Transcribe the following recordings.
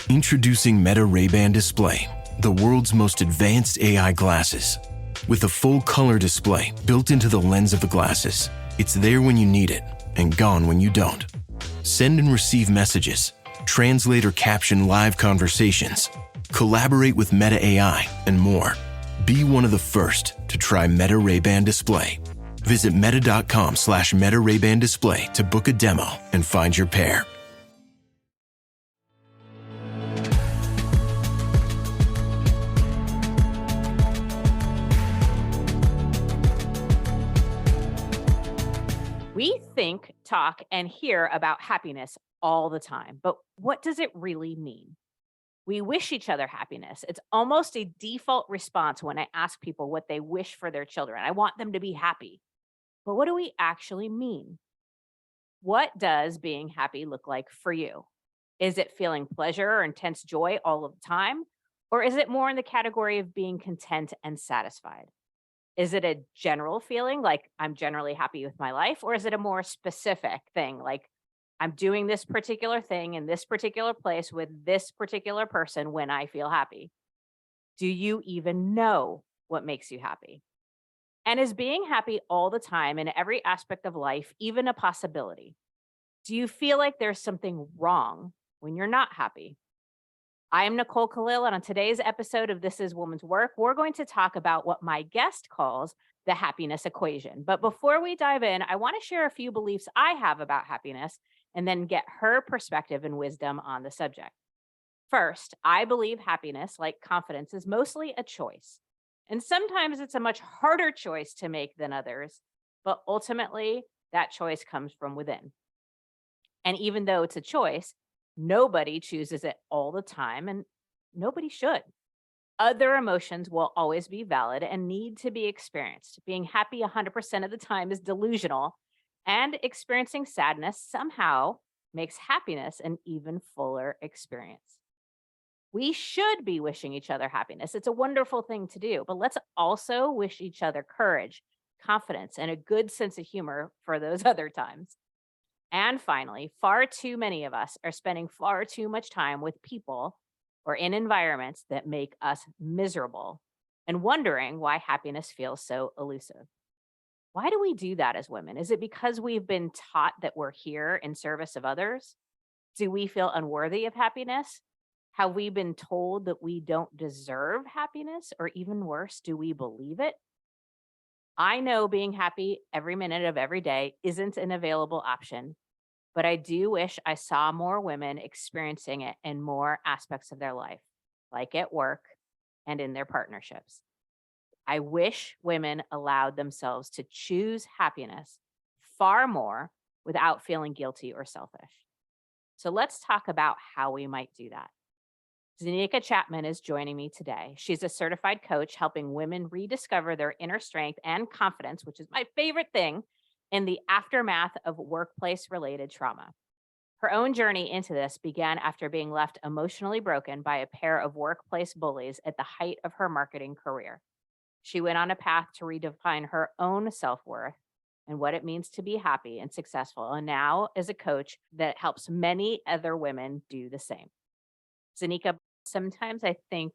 Introducing Meta Ray-Ban Display, the world's most advanced AI glasses. With a full color display built into the lens of the glasses, it's there when you need it and gone when you don't. Send and receive messages, translate or caption live conversations, collaborate with Meta AI, and more. Be one of the first to try Meta Ray-Ban Display. Visit meta.com/Meta Ray-Ban Display to book a demo and find your pair. We think, talk, and hear about happiness all the time, but what does it really mean? We wish each other happiness. It's almost a default response when I ask people what they wish for their children. I want them to be happy. But what do we actually mean? What does being happy look like for you? Is it feeling pleasure or intense joy all of the time? Or is it more in the category of being content and satisfied? Is it a general feeling like I'm generally happy with my life? Or is it a more specific thing like I'm doing this particular thing in this particular place with this particular person when I feel happy? Do you even know what makes you happy? And is being happy all the time in every aspect of life even a possibility? Do you feel like there's something wrong when you're not happy? I am Nicole Khalil, and on today's episode of This Is Woman's Work, we're going to talk about what my guest calls the happiness equation. But before we dive in, I want to share a few beliefs I have about happiness and then get her perspective and wisdom on the subject. First, I believe happiness, like confidence, is mostly a choice. And sometimes it's a much harder choice to make than others, but ultimately that choice comes from within. And even though it's a choice, nobody chooses it all the time, and nobody should. Other emotions will always be valid and need to be experienced. Being happy 100% of the time is delusional, and experiencing sadness somehow makes happiness an even fuller experience. We should be wishing each other happiness. It's a wonderful thing to do, but let's also wish each other courage, confidence, and a good sense of humor for those other times. And finally, far too many of us are spending far too much time with people or in environments that make us miserable and wondering why happiness feels so elusive. Why do we do that as women? Is it because we've been taught that we're here in service of others? Do we feel unworthy of happiness? Have we been told that we don't deserve happiness? Or even worse, do we believe it? I know being happy every minute of every day isn't an available option, but I do wish I saw more women experiencing it in more aspects of their life, like at work and in their partnerships. I wish women allowed themselves to choose happiness far more without feeling guilty or selfish. So let's talk about how we might do that. Zenica Chatman is joining me today. She's a certified coach helping women rediscover their inner strength and confidence, which is my favorite thing, in the aftermath of workplace-related trauma. Her own journey into this began after being left emotionally broken by a pair of workplace bullies at the height of her marketing career. She went on a path to redefine her own self-worth and what it means to be happy and successful, and now is a coach that helps many other women do the same. Zenica, sometimes I think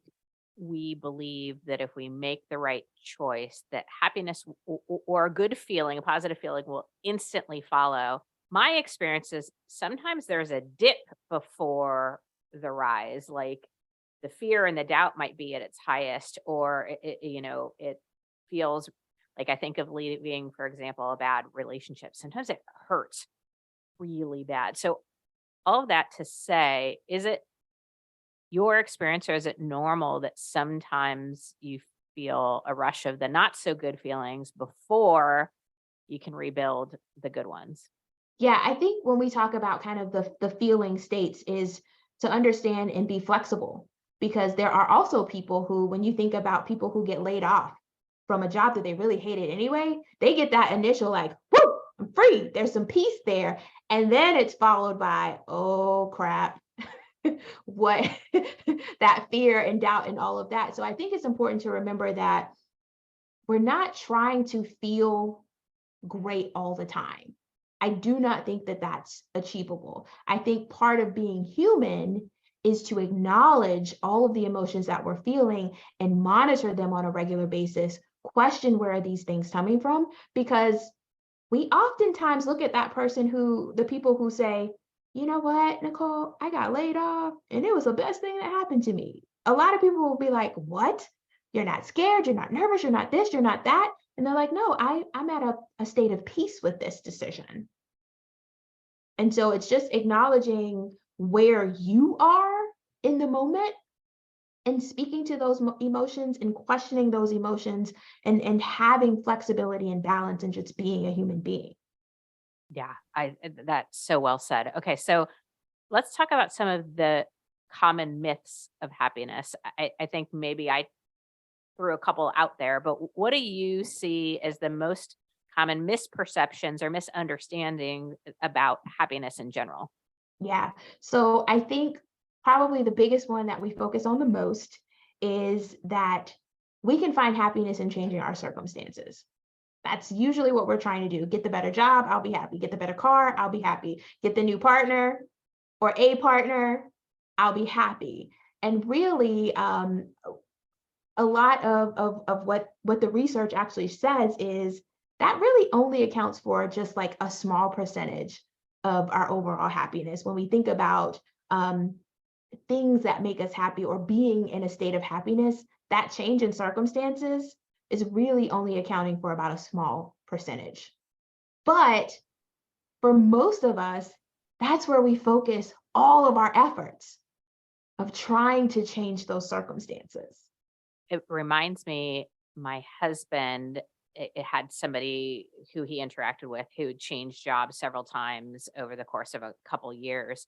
we believe that if we make the right choice, that happiness or a good feeling, a positive feeling will instantly follow. My experience is sometimes there's a dip before the rise, like the fear and the doubt might be at its highest, or it feels like I think of leaving, for example, a bad relationship. Sometimes it hurts really bad. So all of that to say, is it your experience, or is it normal that sometimes you feel a rush of the not so good feelings before you can rebuild the good ones? Yeah, I think when we talk about kind of the feeling states is to understand and be flexible, because there are also people who, when you think about people who get laid off from a job that they really hated anyway, they get that initial like, whoo, I'm free. There's some peace there. And then it's followed by, oh crap, what that fear and doubt and all of that. So I think it's important to remember that we're not trying to feel great all the time. I do not think that that's achievable. I think part of being human is to acknowledge all of the emotions that we're feeling and monitor them on a regular basis, question where are these things coming from, because we oftentimes look at that person the people who say, you know what, Nicole, I got laid off and it was the best thing that happened to me. A lot of people will be like, what? You're not scared, you're not nervous, you're not this, you're not that. And they're like, no, I'm at a state of peace with this decision. And so it's just acknowledging where you are in the moment and speaking to those emotions and questioning those emotions and having flexibility and balance and just being a human being. Yeah, that's so well said. Okay, so let's talk about some of the common myths of happiness. I think maybe I threw a couple out there, but what do you see as the most common misperceptions or misunderstanding about happiness in general? Yeah. So I think probably the biggest one that we focus on the most is that we can find happiness in changing our circumstances. That's usually what we're trying to do. Get the better job, I'll be happy. Get the better car, I'll be happy. Get the new partner or a partner, I'll be happy. And really, a lot of what the research actually says is that really only accounts for just like a small percentage of our overall happiness. When we think about things that make us happy or being in a state of happiness, that change in circumstances is really only accounting for about a small percentage. But for most of us, that's where we focus all of our efforts of trying to change those circumstances. It reminds me, my husband, it had somebody who he interacted with who changed jobs several times over the course of a couple years.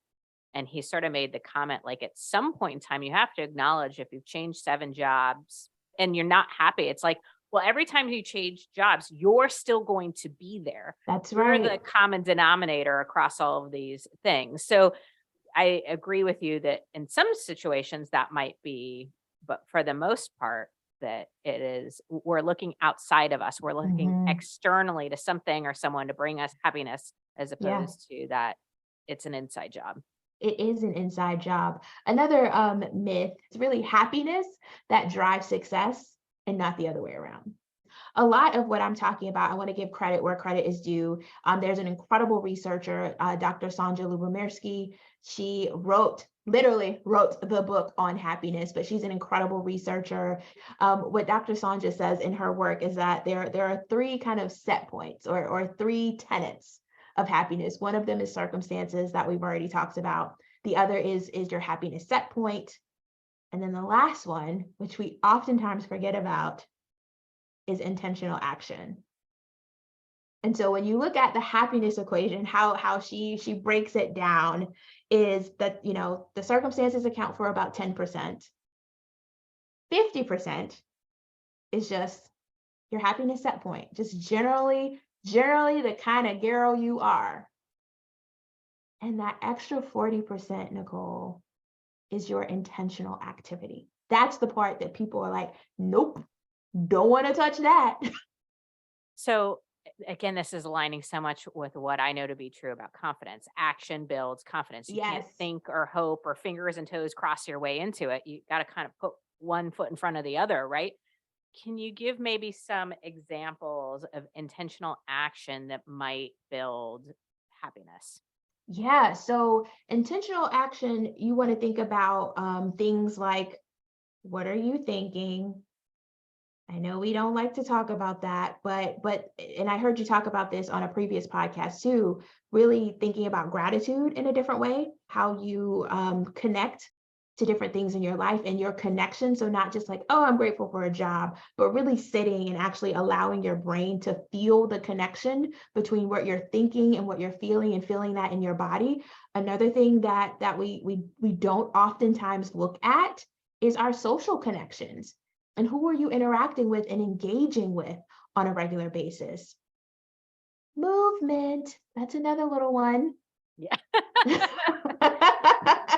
And he sort of made the comment like, at some point in time, you have to acknowledge if you've changed 7 jobs and you're not happy, it's like, well, every time you change jobs, you're still going to be there. That's You're the right. common denominator across all of these things. So I agree with you that in some situations that might be, but for the most part, that it is, we're looking outside of us. We're looking Mhm. externally to something or someone to bring us happiness as Yeah. opposed to that it's an inside job. It is an inside job. Another myth is really happiness that drives success and not the other way around. A lot of what I'm talking about, I want to give credit where credit is due. There's an incredible researcher, Dr. Sanja Lubomirsky. She literally wrote the book on happiness, but she's an incredible researcher. What Dr. Sanja says in her work is that there are 3 kind of set points or 3 tenets of happiness. One of them is circumstances that we've already talked about. The other is your happiness set point. And then the last one, which we oftentimes forget about, is intentional action. And so when you look at the happiness equation, how she breaks it down is that, the circumstances account for about 10%. 50% is just your happiness set point, just generally the kind of girl you are. And that extra 40%, Nicole, is your intentional activity. That's the part that people are like, nope, don't want to touch that. So again, this is aligning so much with what I know to be true about confidence. Action builds confidence. You can't Yes. think or hope or fingers and toes cross your way into it. You got to kind of put one foot in front of the other, right? Can you give maybe some examples of intentional action that might build happiness? Yeah. So intentional action, you want to think about things like, what are you thinking? I know we don't like to talk about that, but and I heard you talk about this on a previous podcast too, really thinking about gratitude in a different way, how you connect to different things in your life and your connection. So not just like, oh, I'm grateful for a job, but really sitting and actually allowing your brain to feel the connection between what you're thinking and what you're feeling and feeling that in your body. Another thing that we don't oftentimes look at is our social connections. And who are you interacting with and engaging with on a regular basis? Movement. That's another little one. Yeah.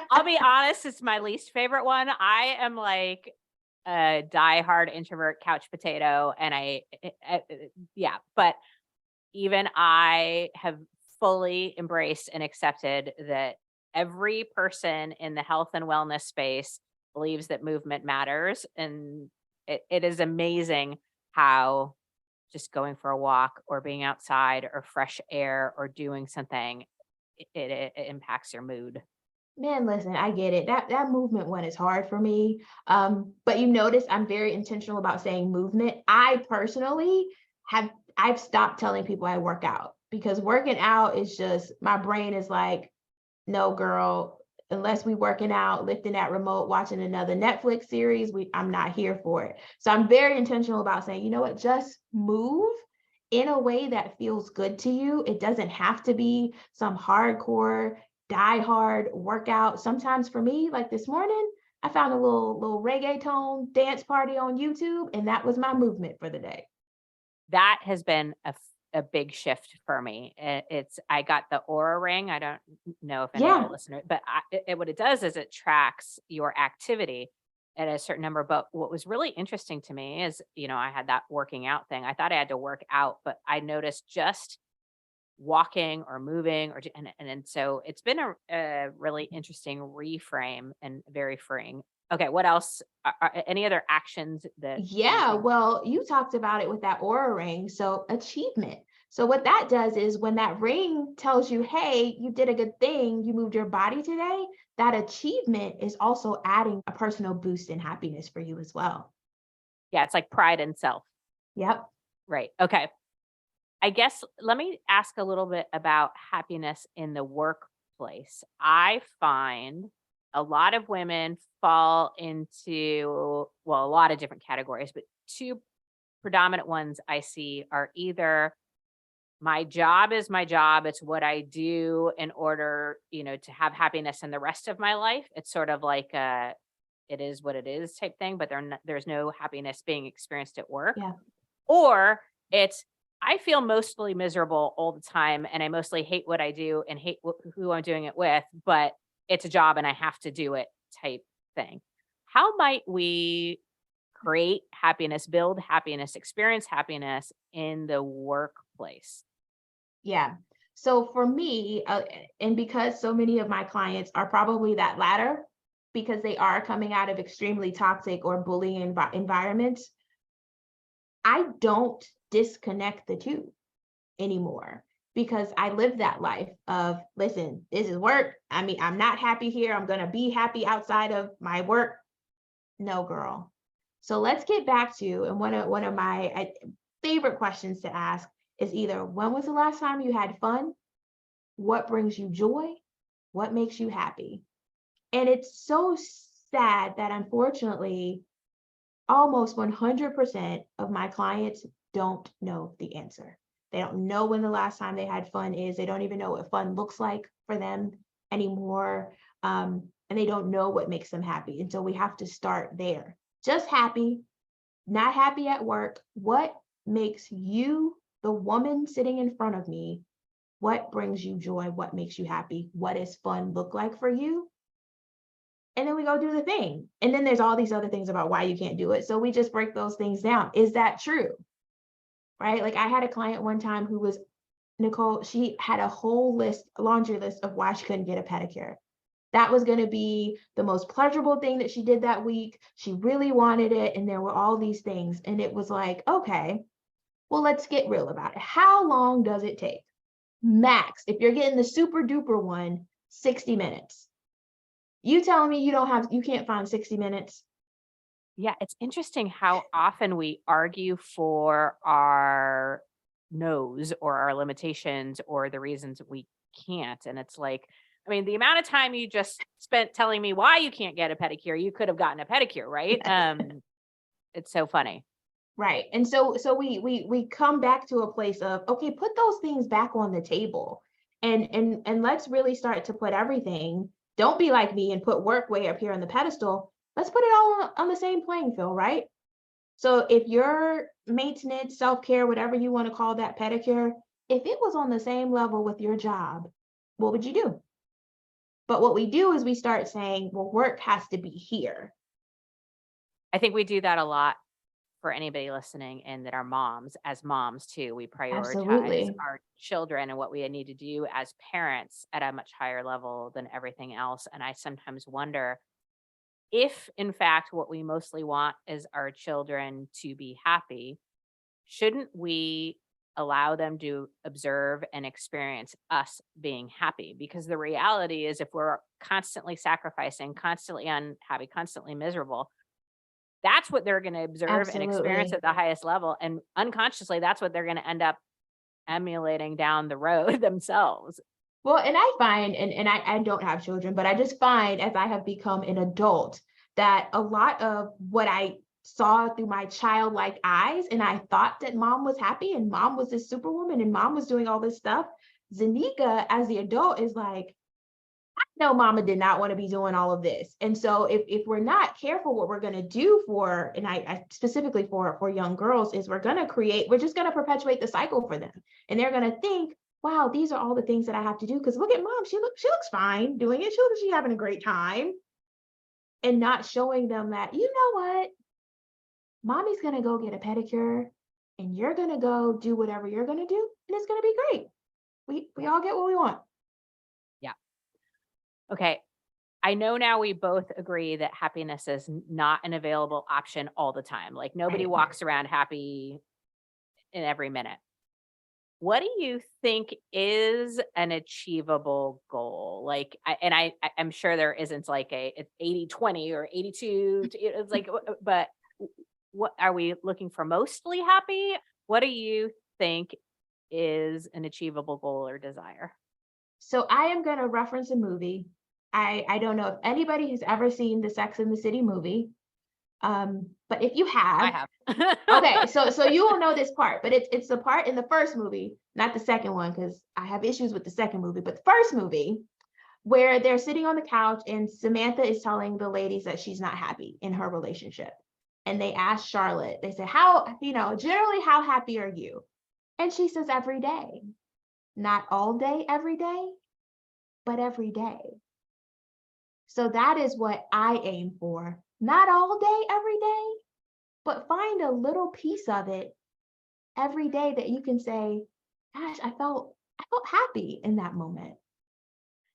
I'll be honest, it's my least favorite one. I am like a diehard introvert couch potato. And yeah, but even I have fully embraced and accepted that every person in the health and wellness space believes that movement matters. And it is amazing how just going for a walk or being outside or fresh air or doing something, it impacts your mood. Man, listen, I get it. That movement one is hard for me. But you notice I'm very intentional about saying movement. I personally have I've stopped telling people I work out because working out is just my brain is like, no, girl, unless we working out, lifting that remote, watching another Netflix series, I'm not here for it. So I'm very intentional about saying, you know what, just move in a way that feels good to you. It doesn't have to be some hardcore, die hard workout. Sometimes for me, like this morning, I found a little reggaeton dance party on YouTube, and that was my movement for the day. That has been a big shift for me. I got the Aura Ring. I don't know if any of Yeah. our listeners, but what it does is it tracks your activity at a certain number. But what was really interesting to me is, I had that working out thing. I thought I had to work out, but I noticed just walking or moving and so it's been a really interesting reframe and very freeing. Okay, what else? Any other actions that you Yeah, think? well, you talked about it with that aura ring. So, achievement. So, what that does is when that ring tells you, hey, you did a good thing, you moved your body today, that achievement is also adding a personal boost in happiness for you as well. Yeah, it's like pride in self. Yep. Right. Okay. I guess let me ask a little bit about happiness in the workplace. I find a lot of women fall into, well, a lot of different categories, but two predominant ones I see are either my job is my job. It's what I do in order, to have happiness in the rest of my life. It's sort of like it is what it is type thing, but there's no happiness being experienced at work. Yeah. Or it's I feel mostly miserable all the time and I mostly hate what I do and hate who I'm doing it with, but it's a job and I have to do it type thing. How might we create happiness, build happiness, experience happiness in the workplace? Yeah. So, for me, and because so many of my clients are probably that latter, because they are coming out of extremely toxic or bullying environments, I don't disconnect the two anymore because I live that life of, listen, this is work. I mean, I'm not happy here. I'm going to be happy outside of my work. No, girl. So let's get back to, and one of my favorite questions to ask is either, when was the last time you had fun? What brings you joy? What makes you happy? And it's so sad that unfortunately, almost 100% of my clients don't know the answer. They don't know when the last time they had fun is. They don't even know what fun looks like for them anymore. And they don't know what makes them happy. And so we have to start there. Just happy, not happy at work. What makes you, the woman sitting in front of me, what brings you joy? What makes you happy? What does fun look like for you? And then we go do the thing. And then there's all these other things about why you can't do it. So we just break those things down. Is that true? Right? Like I had a client one time who was, Nicole, she had a whole laundry list of why she couldn't get a pedicure. That was going to be the most pleasurable thing that she did that week. She really wanted it. And there were all these things. And it was like, okay, well, let's get real about it. How long does it take? Max, if you're getting the super duper one, 60 minutes. You telling me you can't find 60 minutes? Yeah, it's interesting how often we argue for our no's or our limitations or the reasons we can't. And it's like, I mean, the amount of time you just spent telling me why you can't get a pedicure, you could have gotten a pedicure, right? It's so funny. Right. And so we come back to a place of, okay, put those things back on the table and let's really start to put everything. Don't be like me and put work way up here on the pedestal. Let's put it all on the same playing field, right? So if your maintenance, self-care, whatever you want to call that pedicure, if it was on the same level with your job, what would you do? But what we do is we start saying, well, work has to be here. I think we do that a lot. for anybody listening in that are moms, as moms too, we prioritize Absolutely. our children and what we need to do as parents at a much higher level than everything else. And I sometimes wonder if, in fact, what we mostly want is our children to be happy, shouldn't we allow them to observe and experience us being happy? Because the reality is, if we're constantly sacrificing, constantly unhappy, constantly miserable, that's what they're going to observe and experience Absolutely. at the highest level. And unconsciously, that's what they're going to end up emulating down the road themselves. Well, and I find, and I don't have children, but I just find as I have become an adult that a lot of what I saw through my childlike eyes, and I thought that mom was happy and mom was this superwoman and mom was doing all this stuff. Zenica, as the adult, is like, no, mama did not want to be doing all of this. And so if we're not careful, what we're going to do for, and I specifically for young girls, is we're just going to perpetuate the cycle for them. And they're going to think, wow, these are all the things that I have to do. Because look at mom, she looks fine doing it. She looks like she's having a great time. And not showing them that, you know what, mommy's going to go get a pedicure and you're going to go do whatever you're going to do. And it's going to be great. We all get what we want. Yeah. Okay. I know now we both agree that happiness is not an available option all the time. Like nobody Right. walks around happy in every minute. What do you think is an achievable goal? Like, I'm sure there isn't like it's 80-20 or 82. It's like, but what are we looking for? Mostly happy? What do you think is an achievable goal or desire? So I am going to reference a movie. I don't know if anybody has ever seen the Sex and the City movie. But if you I have, have. okay, so you will know this part, but it's the part in the first movie, not the second one, because I have issues with the second movie, but the first movie where they're sitting on the couch and Samantha is telling the ladies that she's not happy in her relationship. And they ask Charlotte, they say, generally, how happy are you? And she says, every day. Not all day, every day, but every day. So that is what I aim for. Not all day, every day, but find a little piece of it every day that you can say, gosh, I felt happy in that moment.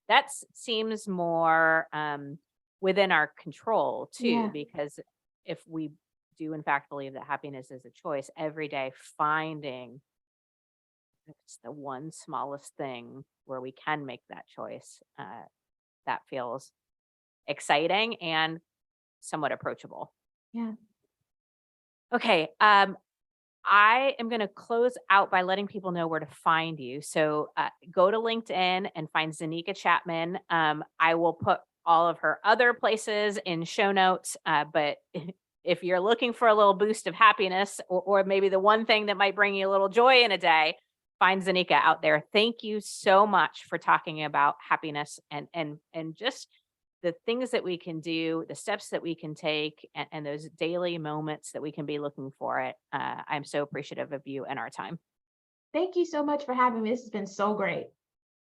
That seems more within our control too, Yeah. because if we do in fact believe that happiness is a choice, every day finding it's the one smallest thing where we can make that choice, that feels exciting and somewhat approachable. Yeah. Okay. I am going to close out by letting people know where to find you. So go to LinkedIn and find Zenica Chatman. I will put all of her other places in show notes. But if you're looking for a little boost of happiness or maybe the one thing that might bring you a little joy in a day, find Zenica out there. Thank you so much for talking about happiness and just the things that we can do, the steps that we can take, and those daily moments that we can be looking for it. I'm so appreciative of you and our time. Thank you so much for having me. This has been so great.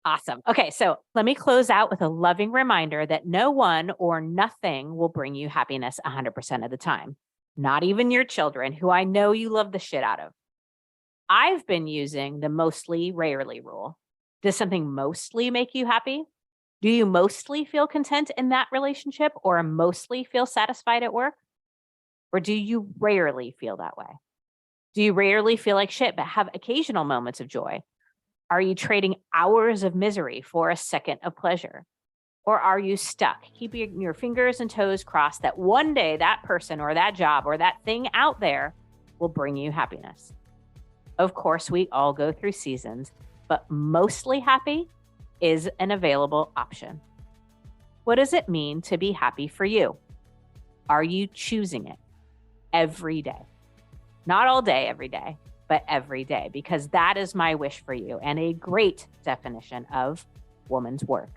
Awesome. Okay, so let me close out with a loving reminder that no one or nothing will bring you happiness 100% of the time. Not even your children, who I know you love the shit out of. I've been using the mostly rarely rule. Does something mostly make you happy? Do you mostly feel content in that relationship or mostly feel satisfied at work? Or do you rarely feel that way? Do you rarely feel like shit but have occasional moments of joy? Are you trading hours of misery for a second of pleasure? Or are you stuck, keeping your fingers and toes crossed that one day that person or that job or that thing out there will bring you happiness? Of course, we all go through seasons, but mostly happy is an available option. What does it mean to be happy for you? Are you choosing it every day? Not all day, every day, but every day, because that is my wish for you and a great definition of woman's work.